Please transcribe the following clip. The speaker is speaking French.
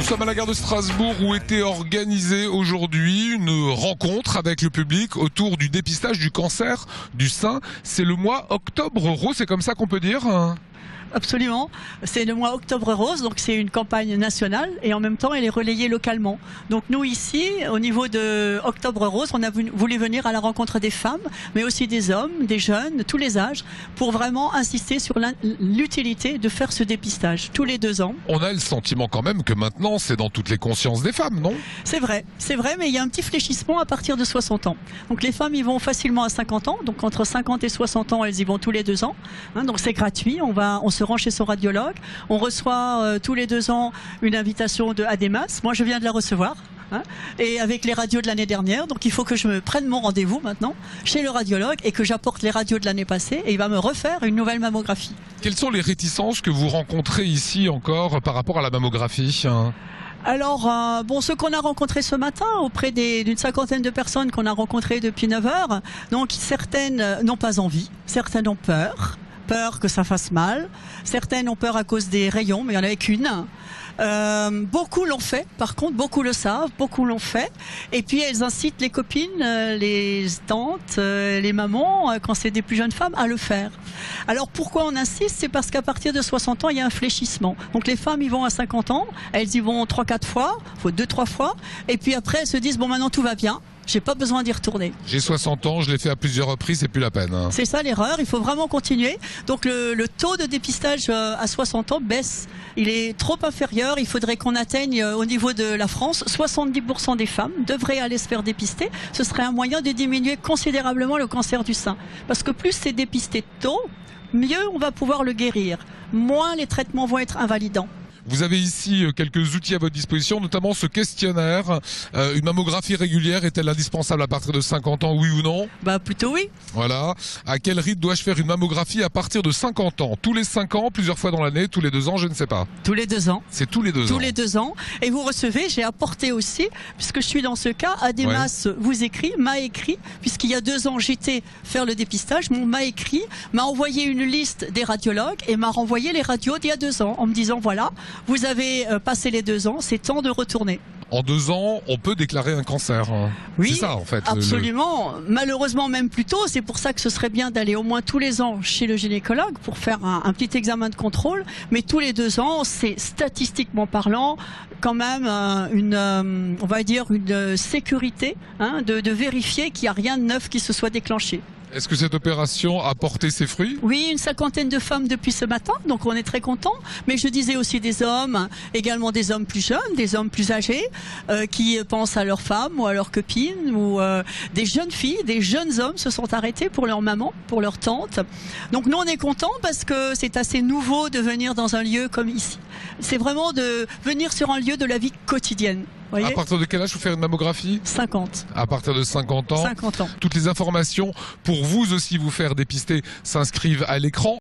Nous sommes à la gare de Strasbourg où était organisée aujourd'hui une rencontre avec le public autour du dépistage du cancer du sein. C'est le mois Octobre Rose, c'est comme ça qu'on peut dire ? Absolument, c'est le mois Octobre Rose, donc c'est une campagne nationale et en même temps elle est relayée localement. Donc nous ici, au niveau de Octobre Rose, on a voulu venir à la rencontre des femmes, mais aussi des hommes, des jeunes, de tous les âges, pour vraiment insister sur l'utilité de faire ce dépistage tous les 2 ans. On a le sentiment quand même que maintenant c'est dans toutes les consciences des femmes, non ? C'est vrai, mais il y a un petit fléchissement à partir de 60 ans. Donc les femmes y vont facilement à 50 ans, donc entre 50 et 60 ans elles y vont tous les 2 ans. Donc c'est gratuit, on se rend chez son radiologue, on reçoit tous les 2 ans une invitation de Ademas. Moi je viens de la recevoir, et avec les radios de l'année dernière, donc il faut que je me prenne mon rendez-vous maintenant chez le radiologue et que j'apporte les radios de l'année passée et il va me refaire une nouvelle mammographie. Quelles sont les réticences que vous rencontrez ici encore par rapport à la mammographie ? Alors, ce qu'on a rencontré ce matin auprès d'une 50aine de personnes qu'on a rencontrées depuis 9 heures, donc certaines n'ont pas envie, certaines ont peur que ça fasse mal, certaines ont peur à cause des rayons, mais il n'y en avait qu'une. Beaucoup l'ont fait, par contre, beaucoup le savent, beaucoup l'ont fait, et puis elles incitent les copines, les tantes, les mamans, quand c'est des plus jeunes femmes, à le faire. Alors pourquoi on insiste ? C'est parce qu'à partir de 60 ans, il y a un fléchissement. Donc les femmes y vont à 50 ans, elles y vont 3-4 fois, faut 2-3 fois, et puis après elles se disent bon maintenant tout va bien. J'ai pas besoin d'y retourner. J'ai 60 ans, je l'ai fait à plusieurs reprises, c'est plus la peine. C'est ça l'erreur, il faut vraiment continuer. Donc le taux de dépistage à 60 ans baisse. Il est trop inférieur, il faudrait qu'on atteigne au niveau de la France, 70% des femmes devraient aller se faire dépister. Ce serait un moyen de diminuer considérablement le cancer du sein. Parce que plus c'est dépisté tôt, mieux on va pouvoir le guérir. Moins les traitements vont être invalidants. Vous avez ici quelques outils à votre disposition, notamment ce questionnaire. Une mammographie régulière est-elle indispensable à partir de 50 ans, oui ou non ? Plutôt oui. Voilà. À quel rythme dois-je faire une mammographie à partir de 50 ans ? Tous les 5 ans, plusieurs fois dans l'année, tous les 2 ans, je ne sais pas. Tous les 2 ans. C'est tous les 2 ans. Tous les 2 ans. Et vous recevez, j'ai apporté aussi, puisque je suis dans ce cas, Ademas m'a écrit, puisqu'il y a 2 ans j'étais faire le dépistage, m'a envoyé une liste des radiologues et m'a renvoyé les radios d'il y a 2 ans, en me disant voilà, vous avez passé les 2 ans, c'est temps de retourner. En 2 ans, on peut déclarer un cancer. Oui, c'est ça en fait. Absolument. Malheureusement même plus tôt, c'est pour ça que ce serait bien d'aller au moins tous les ans chez le gynécologue pour faire un petit examen de contrôle. Mais tous les 2 ans, c'est statistiquement parlant quand même une sécurité de vérifier qu'il n'y a rien de neuf qui se soit déclenché. Est-ce que cette opération a porté ses fruits ? Oui, une 50aine de femmes depuis ce matin, donc on est très contents. Mais je disais aussi des hommes, également des hommes plus jeunes, des hommes plus âgés, qui pensent à leurs femmes ou à leurs copines, ou des jeunes filles, des jeunes hommes se sont arrêtés pour leur maman, pour leur tante. Donc nous on est contents parce que c'est assez nouveau de venir dans un lieu comme ici. C'est vraiment de venir sur un lieu de la vie quotidienne. À partir de quel âge faut faire une mammographie ? 50. À partir de 50 ans. 50 ans. Toutes les informations pour vous aussi vous faire dépister s'inscrivent à l'écran.